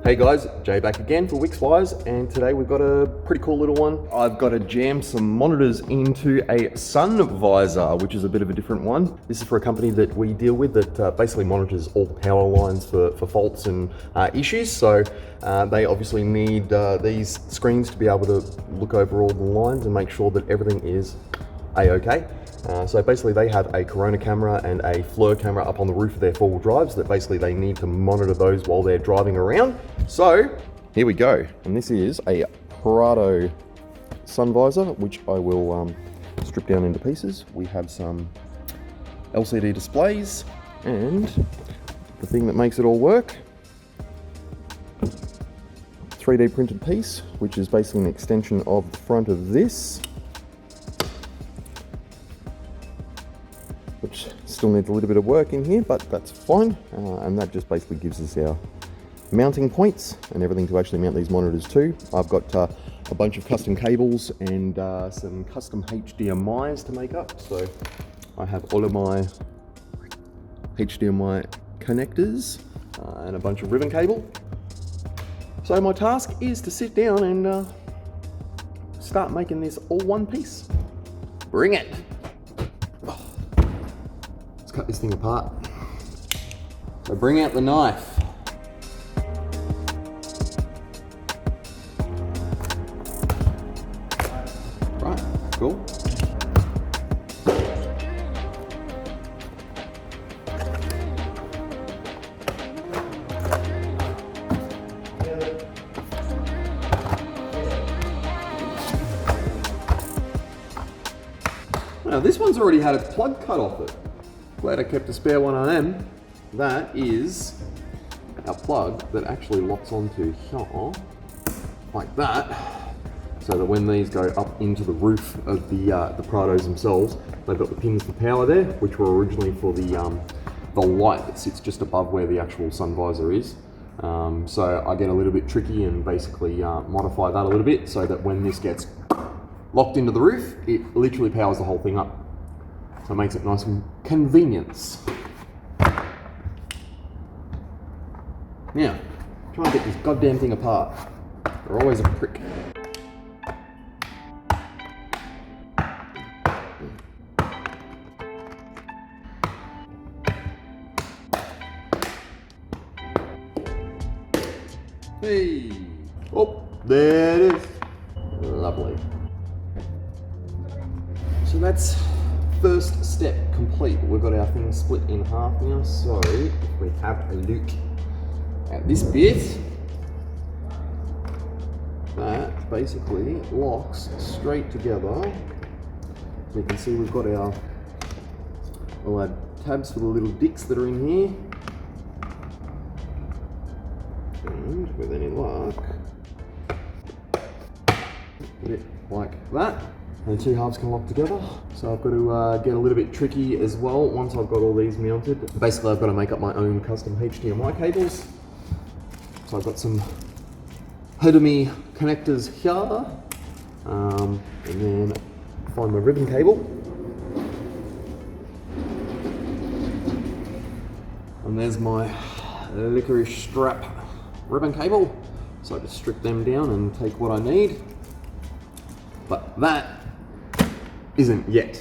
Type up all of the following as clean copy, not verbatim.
Hey guys, Jay back again for Wix-Wise, and today we've got a pretty cool little one. I've got to jam some monitors into a Sunvisor, which is a bit of a different one. This is for a company that we deal with that basically monitors all the power lines for faults and issues. So they obviously need these screens to be able to look over all the lines and make sure that everything is a-okay. So basically they have a Corona camera and a FLIR camera up on the roof of their four-wheel drives that basically they need to monitor those while they're driving around. So here we go. And this is a Prado Sunvisor, which I will strip down into pieces. We have some LCD displays and the thing that makes it all work, 3D printed piece, which is basically an extension of the front of this, which still needs a little bit of work in here, but that's fine. And that just basically gives us our mounting points and everything to actually mount these monitors to. I've got a bunch of custom cables and some custom HDMIs to make up. So I have all of my HDMI connectors and a bunch of ribbon cable. So my task is to sit down and start making this all one piece. Bring it. Cut this thing apart. So bring out the knife. Right, cool. Now this one's already had its plug cut off it. Glad I kept a spare one on them. That is our plug that actually locks onto here, like that, so that when these go up into the roof of the Prados themselves, they've got the pins for power there, which were originally for the light that sits just above where the actual Sunvisor is. So I get a little bit tricky and basically modify that a little bit so that when this gets locked into the roof, it literally powers the whole thing up. So it makes it nice and convenient. Now, try and get this goddamn thing apart. They're always a prick. Hey! Oh, there it is. Lovely. So that's first step complete. We've got our thing split in half now, so if we have a look at this bit, that basically locks straight together. So you can see we've got all our tabs for the little dicks that are in here, and with any luck, put it like that. And the two halves can lock together. So I've got to get a little bit tricky as well once I've got all these mounted. Basically I've got to make up my own custom HDMI cables. So I've got some HDMI connectors here. And then find my ribbon cable. And there's my licorice strap ribbon cable. So I just strip them down and take what I need. But that isn't yet.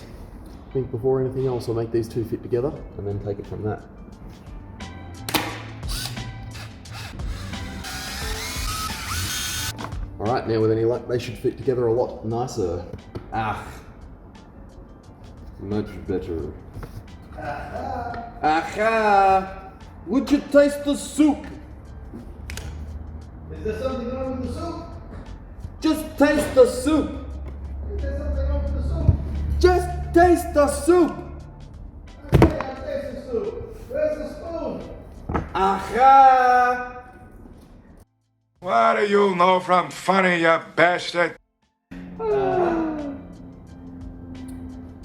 I think before anything else, I'll make these two fit together and then take it from that. All right, now with any luck, they should fit together a lot nicer. Much better. Aha! Would you taste the soup? Is there something wrong with the soup? Just taste the soup. Is there something wrong with the soup? Just taste the soup. Okay, I'll taste the soup. Where's the spoon? Aha! What do you know from funny, you bastard?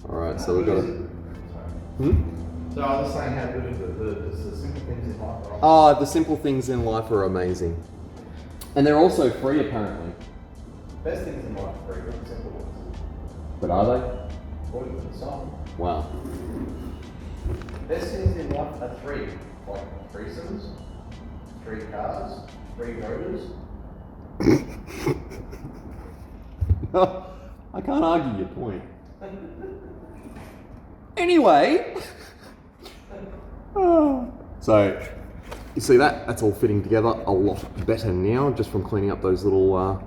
Alright, so we've got a... So I was saying how good the simple things in life are. Oh, the simple things in life are amazing. And they're also free apparently. Best things in life are free, not simple ones. But are they? According to the song. Wow. Best things in life are three. Like threesomes, 3 cars, 3 motors. I can't argue your point. Anyway, so you see that? That's all fitting together a lot better now, just from cleaning up those little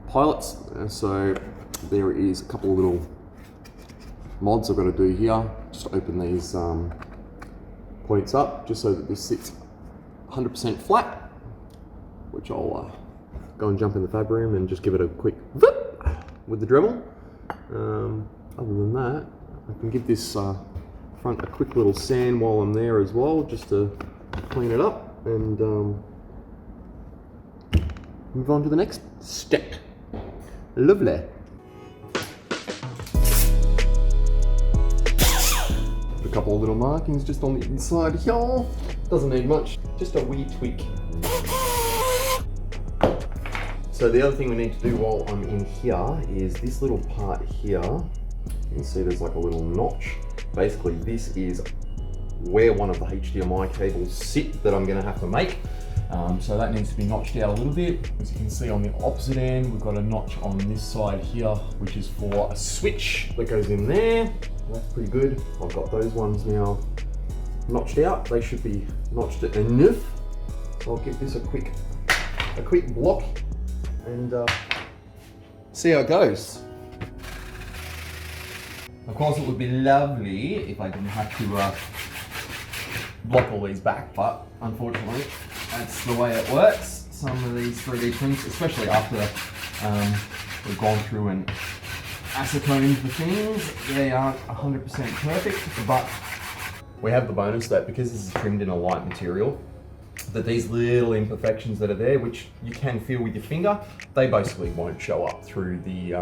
pilots. So there is a couple of little mods I've got to do here. Just open these points up, just so that this sits 100% flat, which I'll go and jump in the fab room and just give it a quick whoop with the Dremel. Other than that, I can give this front a quick little sand while I'm there as well, just to clean it up and move on to the next step. Lovely. A couple of little markings just on the inside here. Doesn't need much, just a wee tweak. So the other thing we need to do while I'm in here is this little part here. You can see there's like a little notch. Basically this is where one of the HDMI cables sit that I'm going to have to make. So that needs to be notched out a little bit. As you can see on the opposite end, we've got a notch on this side here, which is for a switch that goes in there. That's pretty good. I've got those ones now notched out. They should be notched enough. So I'll give this a quick block and see how it goes. Of course, it would be lovely if I didn't have to block all these back, but unfortunately, that's the way it works. Some of these 3D prints, especially after we've gone through and acetoned the things, they aren't 100% perfect, but we have the bonus that because this is trimmed in a light material, that these little imperfections that are there, which you can feel with your finger, they basically won't show up through the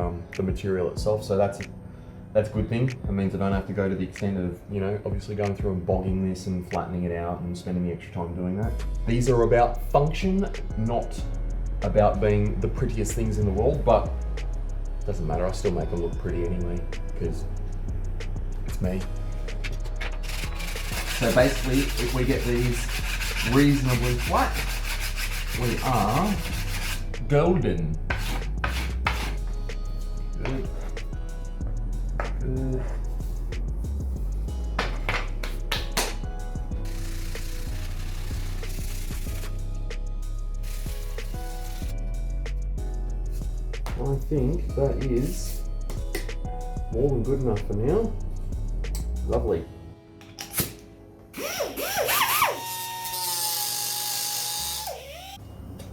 material itself. So that's a good thing. It means I don't have to go to the extent of, you know, obviously going through and bogging this and flattening it out and spending the extra time doing that. These are about function, not about being the prettiest things in the world, but it doesn't matter. I still make them look pretty anyway, because it's me. So basically, if we get these reasonably flat, we are golden. Good. Good. I think that is more than good enough for now. Lovely.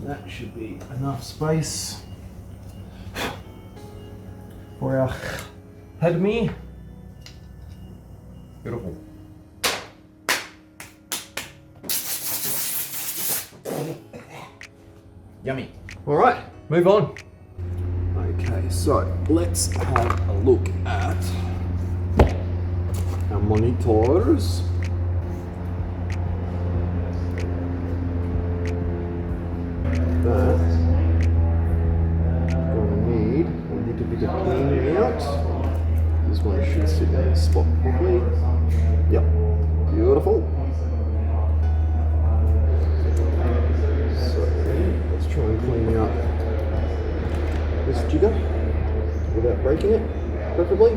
That should be enough space for our head me. Beautiful. Yummy. All right, move on. Okay, so let's have a look at our monitors. That gonna need a little bit of cleaning out. This one should sit in the spot properly. Yep, beautiful. So let's try and clean out this jigger without breaking it, preferably.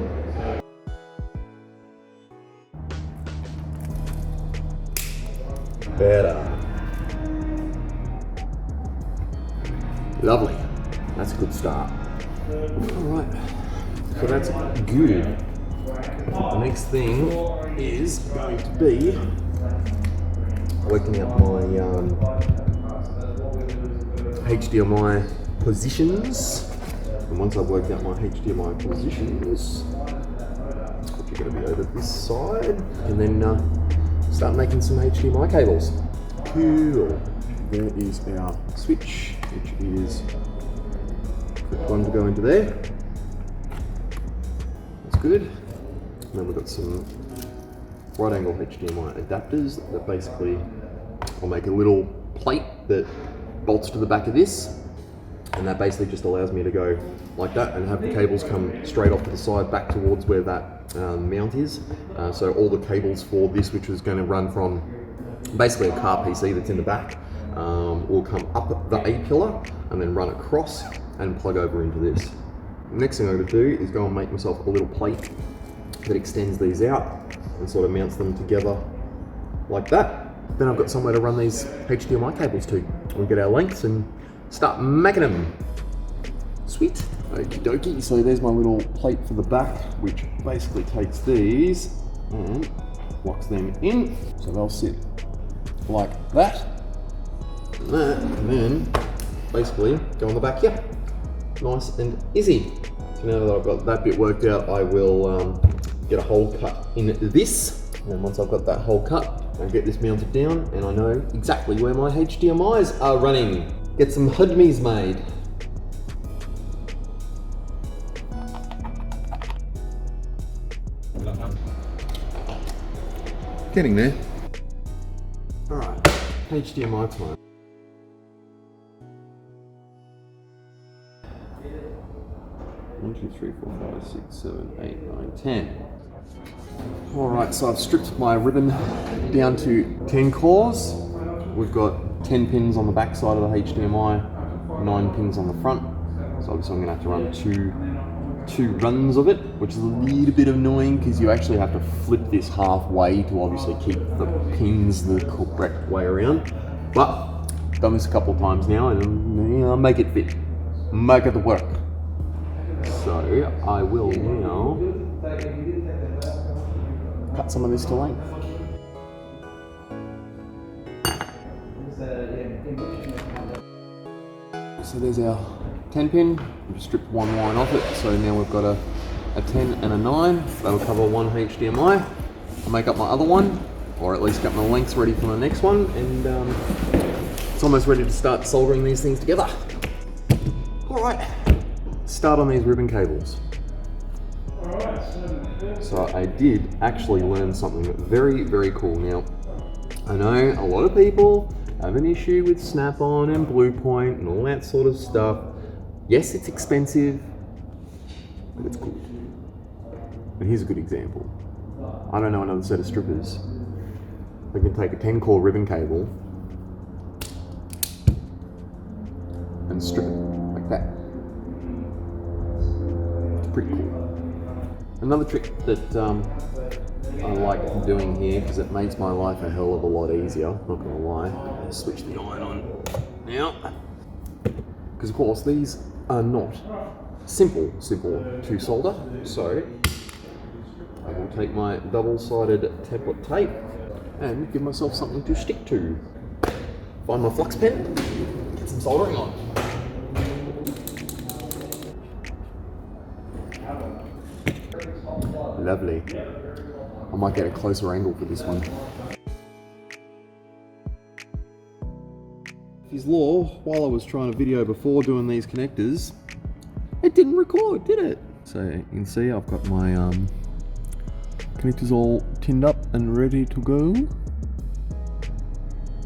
Better. Lovely. That's a good start. Alright, so that's good. The next thing is going to be working out my HDMI positions. And once I've worked out my HDMI positions, which are going to be over this side, and then start making some HDMI cables. Cool. There is our switch, which is a quick one to go into there. That's good. And then we've got some right angle HDMI adapters that basically I'll make a little plate that bolts to the back of this, and that basically just allows me to go like that and have the cables come straight off to the side back towards where that mount is. So all the cables for this, which is going to run from basically a car PC that's in the back, will come up the A-pillar and then run across and plug over into this. Next thing I'm going to do is go and make myself a little plate that extends these out and sort of mounts them together like that. Then I've got somewhere to run these HDMI cables to. We'll get our lengths and start making them. Sweet. Okie dokie, so there's my little plate for the back, which basically takes these and locks them in. So they'll sit like that. And then basically go on the back here. Nice and easy. So now that I've got that bit worked out, I will get a hole cut in this. And then once I've got that hole cut, I'll get this mounted down and I know exactly where my HDMIs are running. Get some HDMIs made. Getting there. Alright, HDMI time. One, two, three, 4, 5, 6, 7, 8, 9, 10. Alright, so I've stripped my ribbon down to 10 cores. We've got 10 pins on the back side of the HDMI, 9 pins on the front. So obviously I'm going to have to run two runs of it, which is a little bit annoying because you actually have to flip this halfway to obviously keep the pins the correct way around. But I've done this a couple of times now and I'll make it fit, make it work. So I will now cut some of this to length. So there's our 10 pin. We just stripped one line off it, so now we've got a 10 and a 9. That'll cover one HDMI. I'll make up my other one, or at least get my lengths ready for the next one, and it's almost ready to start soldering these things together. Alright, start on these ribbon cables. So I did actually learn something very, very cool. Now, I know a lot of people have an issue with Snap-on and Bluepoint and all that sort of stuff. Yes, it's expensive, but it's good. And here's a good example. I don't know another set of strippers that can take a 10-core ribbon cable and strip it like that. It's pretty cool. Another trick that I like doing here, because it makes my life a hell of a lot easier, not gonna lie. I'll switch the iron on now. Because of course these are not simple to solder. So I will take my double-sided template tape and give myself something to stick to. Find my flux pen, get some soldering on. Lovely. I might get a closer angle for this one. His law, while I was trying to video before doing these connectors, it didn't record, did it? So you can see I've got my connectors all tinned up and ready to go.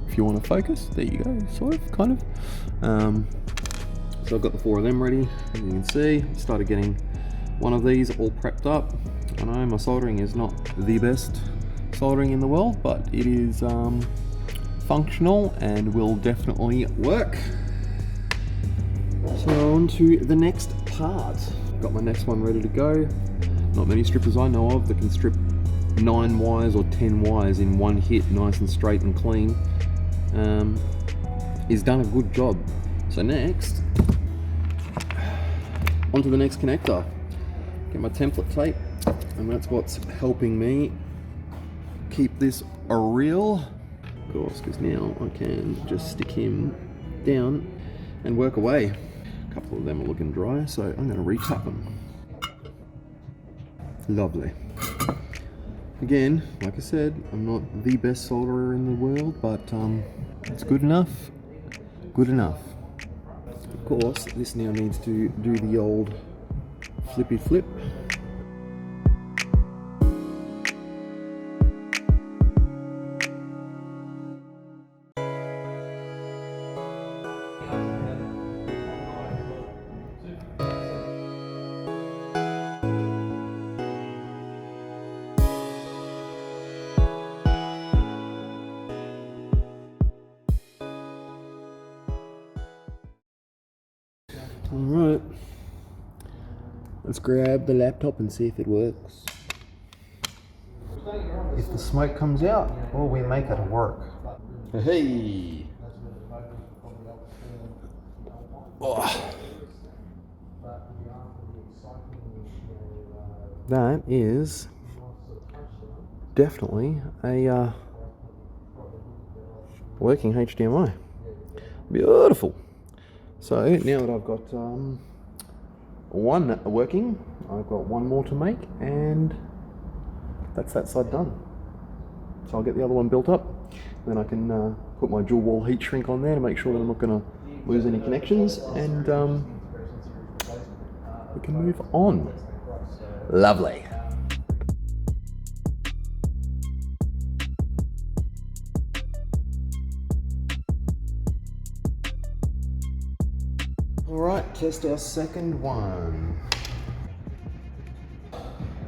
If you want to focus, there you go, sort of, kind of. So I've got the 4 of them ready, as you can see. Started getting one of these all prepped up. I know my soldering is not the best soldering in the world, but it is functional and will definitely work. So on to the next part. Got my next one ready to go. Not many strippers I know of that can strip 9 wires or 10 wires in one hit, nice and straight and clean. He's done a good job. So next, onto the next connector. Get my template tape, and that's what's helping me keep this real. Of course, because now I can just stick him down and work away. A couple of them are looking dry, so I'm going to retap them. Lovely. Again, like I said, I'm not the best solderer in the world, but it's good enough. Good enough. Of course, this now needs to do the old flippy flip. Alright, let's grab the laptop and see if it works. If the smoke comes out, or we make it work. Hey! Oh. That is definitely a working HDMI. Beautiful. So now that I've got one working, I've got one more to make, and that's that side done. So I'll get the other one built up, then I can put my dual wall heat shrink on there to make sure that I'm not going to lose any connections, and we can move on. Lovely. Alright, test our second one.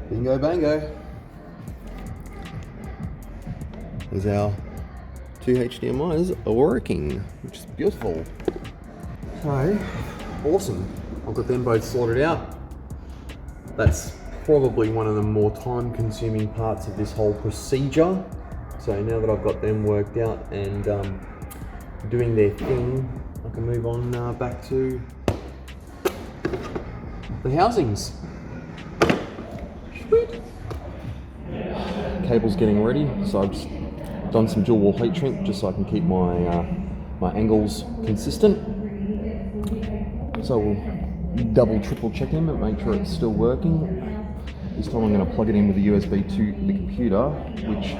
Bingo bango. There's our two HDMIs are working, which is beautiful. So, awesome. I've got them both sorted out. That's probably one of the more time-consuming parts of this whole procedure. So now that I've got them worked out and doing their thing, I can move on back to the housings. Sweet. Cable's getting ready, so I've just done some dual wall heat shrink just so I can keep my my angles consistent. So we'll double, triple check them and make sure it's still working. This time I'm going to plug it in with the USB to the computer, which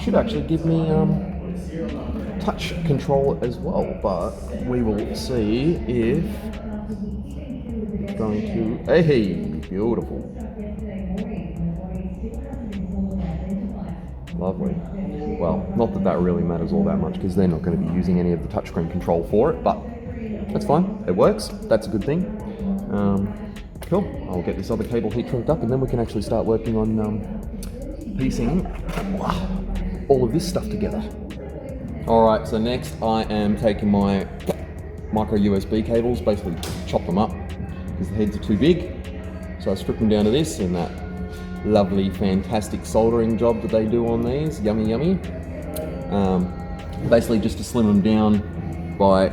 should actually give me touch control as well, but we will see if it's going to... Hey, beautiful. Lovely. Well, not that that really matters all that much because they're not going to be using any of the touchscreen control for it, but that's fine. It works. That's a good thing. Cool. I'll get this other cable heat shrinked up and then we can actually start working on piecing all of this stuff together. Alright, so next I am taking my micro USB cables, basically chop them up because the heads are too big. So I strip them down to this and that lovely, fantastic soldering job that they do on these. Yummy, yummy. Basically just to slim them down by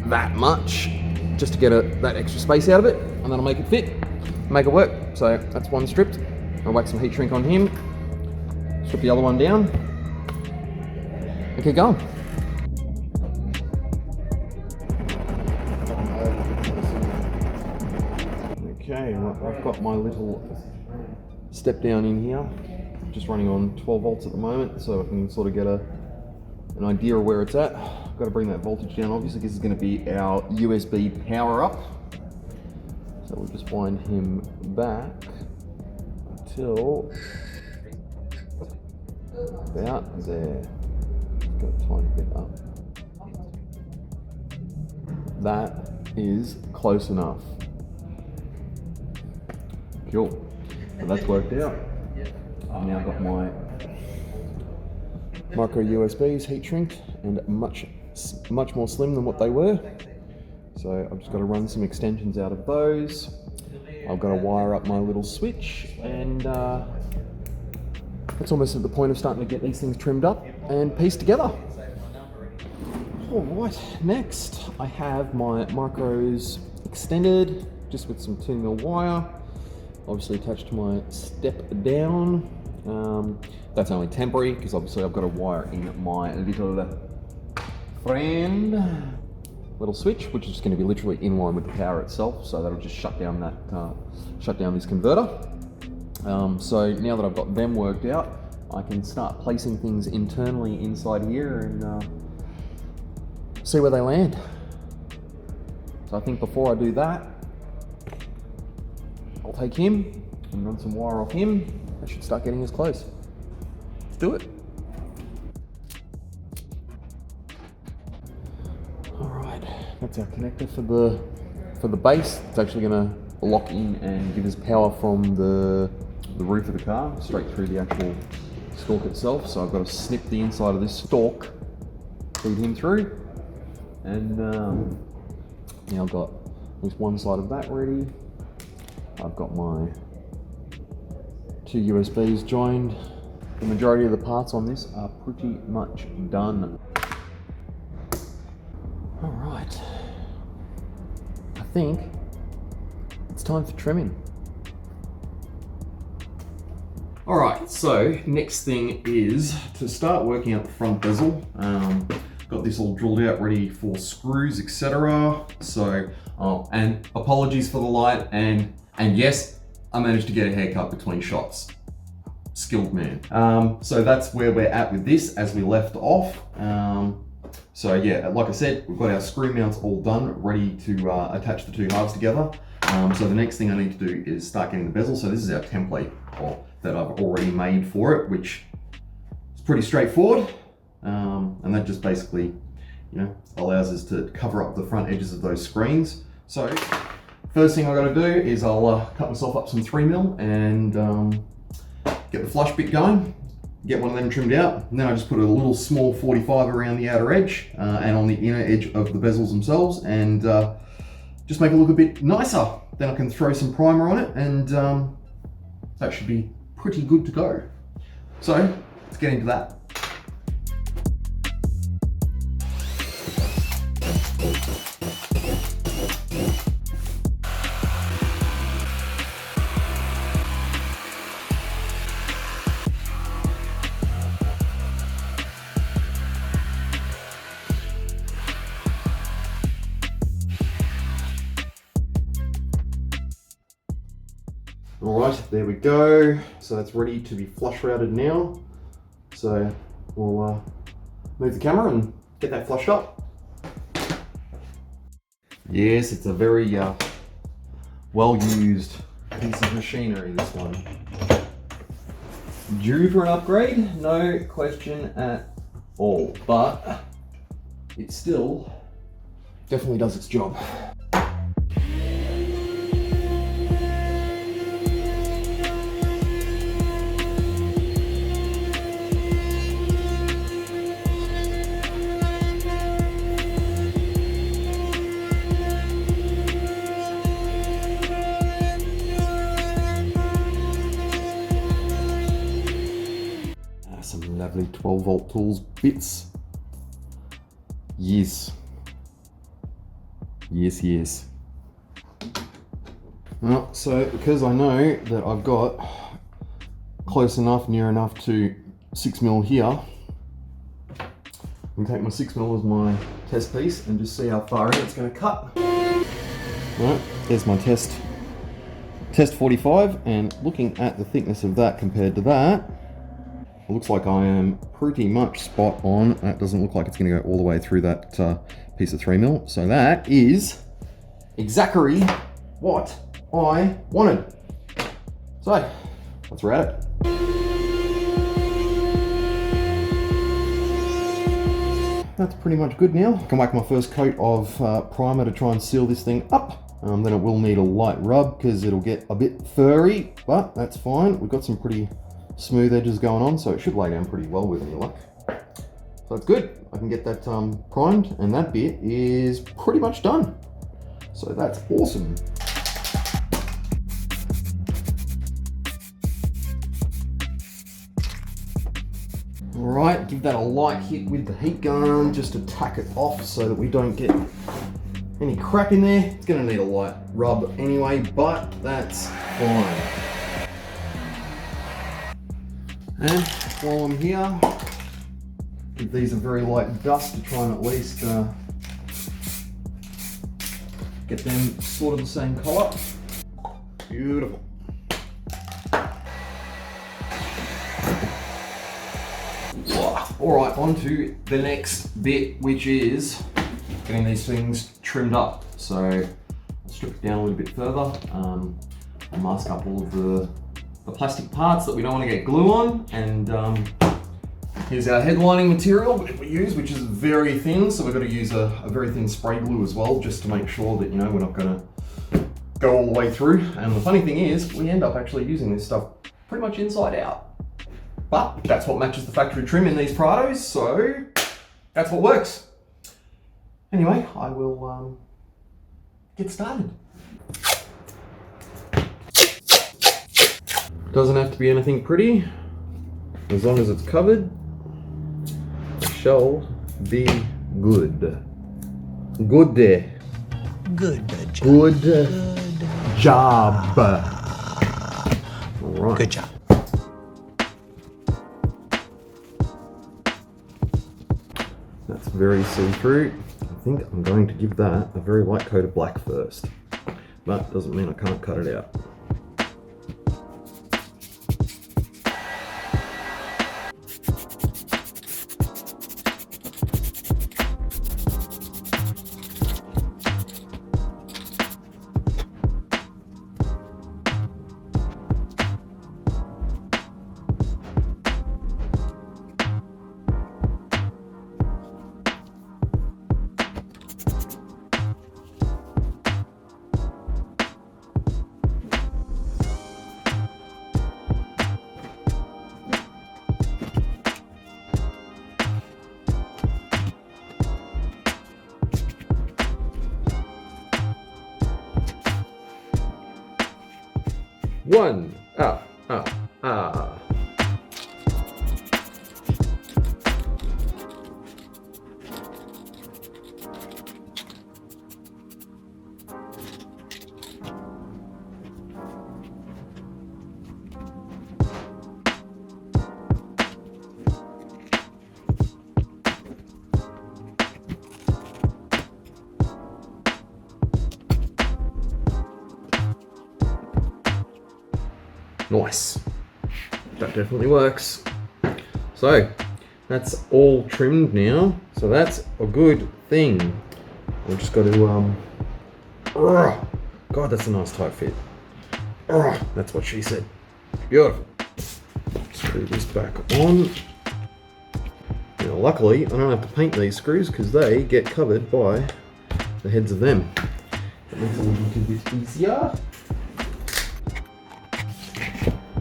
that much, just to get that extra space out of it, and then I'll make it fit, make it work. So that's one stripped. I'll whack some heat shrink on him, strip the other one down, and keep going. Okay, well, I've got my little step down in here, just running on 12 volts at the moment, so I can sort of get an idea of where it's at. Got to bring that voltage down, obviously, because this is going to be our USB power up. So we'll just wind him back until about there. Got a tiny bit up. That is close enough. Cool. So that's worked out. I've now got my micro USBs heat shrinked and much more slim than what they were. So I've just got to run some extensions out of those. I've got to wire up my little switch, and it's almost at the point of starting to get these things trimmed up and pieced together. Alright, next I have my micros extended just with some 2mm wire, obviously attached to my step down. That's only temporary because obviously I've got to wire in my little friend little switch, which is going to be literally in line with the power itself, so that'll just shut down this converter. So now that I've got them worked out, I can start placing things internally inside here and see where they land. So I think before I do that, I'll take him and run some wire off him. I should start getting us close. Let's do it. That's our connector for the base. It's actually going to lock in and give us power from the roof of the car straight through the actual stalk itself. So I've got to snip the inside of this stalk, feed him through, and now I've got at least one side of that ready. I've got my 2 USBs joined. The majority of the parts on this are pretty much done. All right, I think it's time for trimming. All right, so next thing is to start working out the front bezel. Got this all drilled out, ready for screws, etc. So, and apologies for the light, and yes, I managed to get a haircut between shots. Skilled man. So that's where we're at with this as we left off. So yeah, like I said, we've got our screw mounts all done, ready to attach the two halves together. So the next thing I need to do is start getting the bezel. So this is our template that I've already made for it, which is pretty straightforward. And that just basically, allows us to cover up the front edges of those screens. So first thing I got to do is I'll cut myself up some 3mm and get the flush bit going, get one of them trimmed out, and then I just put a little small 45 around the outer edge and on the inner edge of the bezels themselves, and just make it look a bit nicer. Then I can throw some primer on it, and that should be pretty good to go. So let's get into that. All right, there we go. So that's ready to be flush routed now. So we'll move the camera and get that flushed up. Yes, it's a very well-used piece of machinery, this one. Due for an upgrade? No question at all, but it still definitely does its job. Some lovely 12-volt tools bits. Yes. Yes, yes. Well, so because I know that I've got close enough, near enough to 6mm here, I'm gonna take my 6mm as my test piece and just see how far in it's gonna cut. Right, there's my test 45, and looking at the thickness of that compared to that, it looks like I am pretty much spot on. That doesn't look like it's going to go all the way through that piece of 3mm. So that is exactly what I wanted. So let's route it. That's pretty much good now. I can whack my first coat of primer to try and seal this thing up. Then it will need a light rub because it'll get a bit furry, but that's fine. We've got some pretty smooth edges going on, so it should lay down pretty well with any luck. So that's good. I can get that primed, and that bit is pretty much done. So that's awesome. All right, give that a light hit with the heat gun just to tack it off so that we don't get any crap in there. It's gonna need a light rub anyway, but that's fine. And while I'm here, give these a very light dust to try and at least get them sort of the same colour. Beautiful. All right, on to the next bit, which is getting these things trimmed up. So I'll strip it down a little bit further and mask up all of the plastic parts that we don't want to get glue on, and here's our headlining material that we use, which is very thin, so we've got to use a very thin spray glue as well, just to make sure that, we're not going to go all the way through. And the funny thing is, we end up actually using this stuff pretty much inside out, but that's what matches the factory trim in these Prados, so that's what works. Anyway, I will get started. Doesn't have to be anything pretty. As long as it's covered, it shall be good. Good there. Good job. Good job. All right. Good job. That's very see-through. I think I'm going to give that a very light coat of black first. But doesn't mean I can't cut it out. One, ah. Nice. That definitely works. So that's all trimmed now. So that's a good thing. We've just got to God, that's a nice tight fit. That's what she said. Beautiful. Screw this back on. Now luckily I don't have to paint these screws because they get covered by the heads of them. That makes it a little bit easier.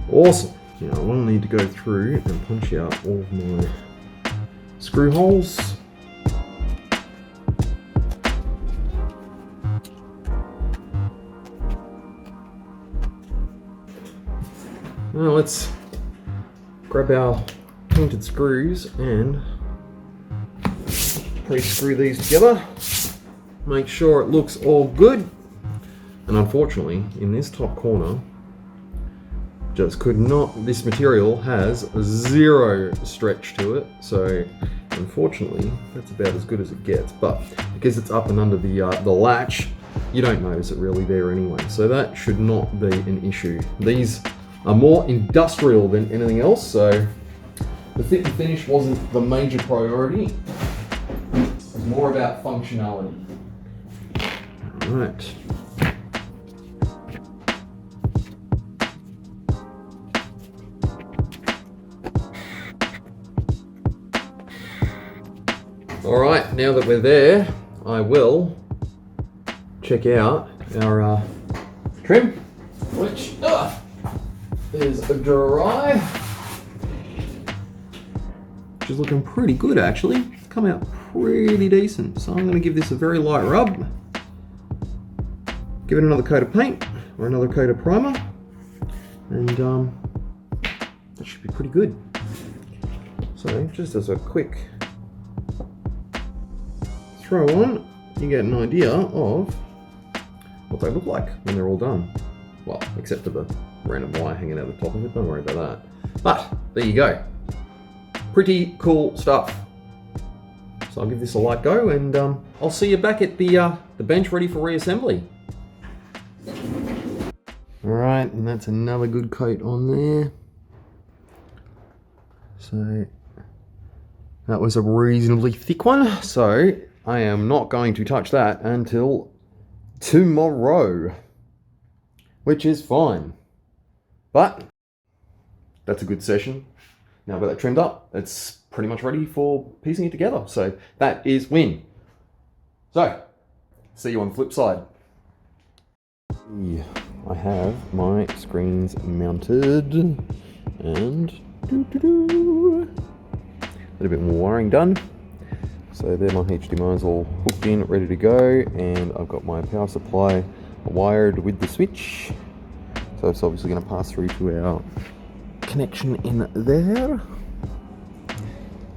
Awesome. Now I will need to go through and punch out all of my screw holes. Now let's grab our painted screws and pre-screw these together. Make sure it looks all good. And unfortunately, in this top corner, just could not, this material has zero stretch to it, so unfortunately that's about as good as it gets, but because it's up and under the latch, you don't notice it really there anyway, so that should not be an issue. These are more industrial than anything else, so the fit and finish wasn't the major priority. It was more about functionality. All right. Alright, now that we're there, I will check out our trim, which is dry. Which is looking pretty good actually. It's come out pretty decent. So I'm going to give this a very light rub. Give it another coat of paint, or another coat of primer. And that should be pretty good. So just as a quick throw on, you get an idea of what they look like when they're all done. Well, except for the random wire hanging out the top of it, don't worry about that. But, there you go. Pretty cool stuff. So I'll give this a light go and I'll see you back at the bench ready for reassembly. Alright, and that's another good coat on there. So, that was a reasonably thick one, so I am not going to touch that until tomorrow, which is fine. But that's a good session. Now I've got that trimmed up, it's pretty much ready for piecing it together. So that is win. So, see you on the flip side. I have my screens mounted and a little bit more wiring done. So there my HDMI is all hooked in, ready to go, and I've got my power supply wired with the switch. So it's obviously going to pass through to our connection in there.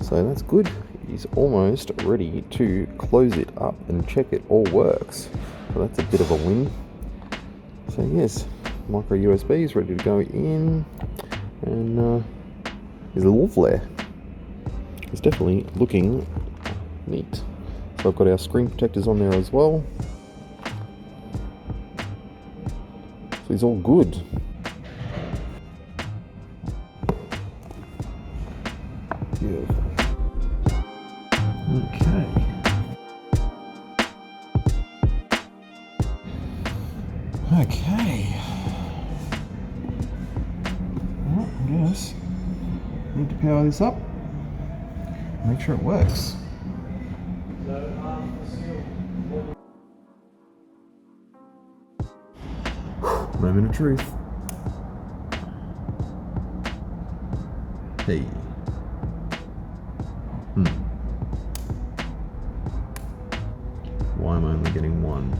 So that's good. It's almost ready to close it up and check it all works. So that's a bit of a win. So yes, micro USB is ready to go in, and there's a lovely. It's definitely looking neat. So I've got our screen protectors on there as well. So it's all good. Beautiful. Okay. Okay. Well, I guess I need to power this up. Make sure it works. Moment of truth. Hey. Why am I only getting one?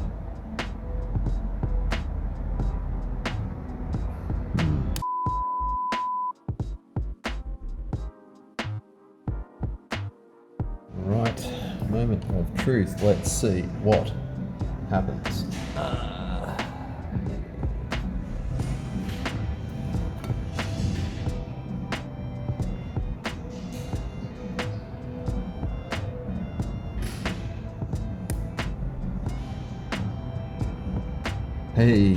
Right, moment of truth. Let's see what happens. Hey,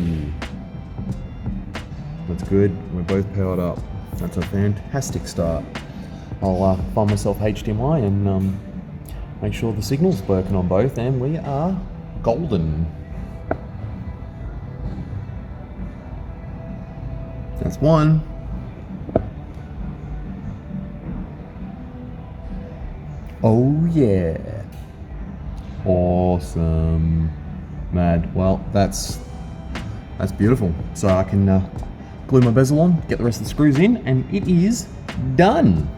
that's good. We're both powered up. That's a fantastic start. I'll find myself HDMI and make sure the signal's working on both, and we are golden. That's one. Oh yeah. Awesome. Mad. Well, that's beautiful. So I can glue my bezel on, get the rest of the screws in, and it is done.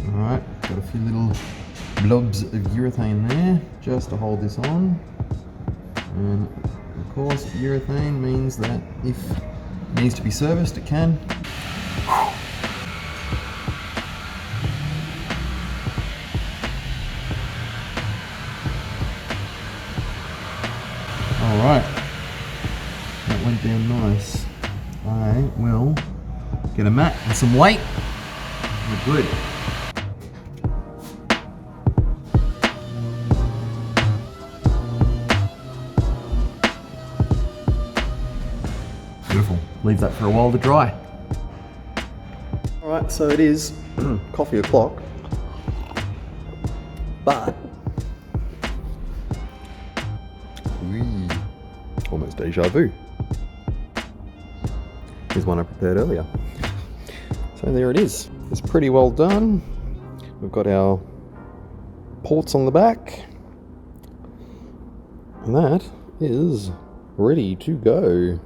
Alright, got a few little blobs of urethane there just to hold this on. And of course, urethane means that if it needs to be serviced, it can. Alright, that went down nice. I will get a mat and some weight. We're good. Beautiful. Leave that for a while to dry. Alright, so it is coffee o'clock, but almost deja vu. Here's one I prepared earlier. So there it is. It's pretty well done. We've got our ports on the back, and that is ready to go.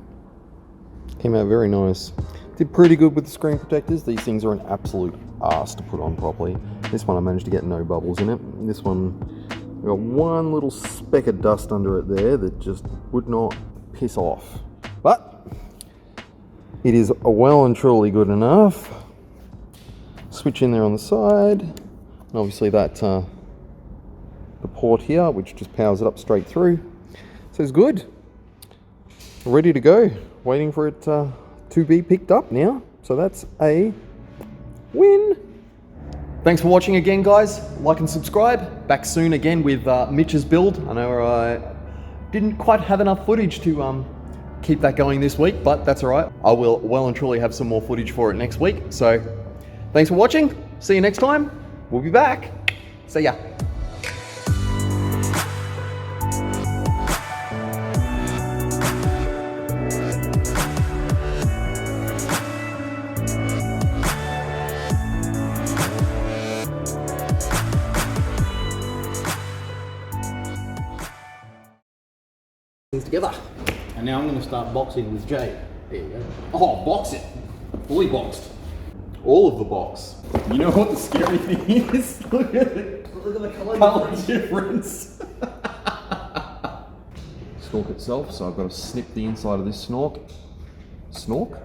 Came out very nice. Did pretty good with the screen protectors. These things are an absolute arse to put on properly. This one I managed to get no bubbles in it. This one, I got one little speck of dust under it there that just would not piss off. But it is well and truly good enough. Switch in there on the side. And obviously that the port here, which just powers it up straight through. So it's good. Ready to go. Waiting for it to be picked up now. So that's a win. Thanks for watching again, guys. Like and subscribe. Back soon again with Mitch's build. I know I didn't quite have enough footage to keep that going this week, but that's all right. I will well and truly have some more footage for it next week. So thanks for watching. See you next time. We'll be back. See ya. things together. And now I'm going to start boxing with Jay. There you go. Oh, box it. Fully boxed. All of the box. You know what the scary thing is? Look at it. Look at the colour difference. Snork itself, so I've got to snip the inside of this snork. Snork?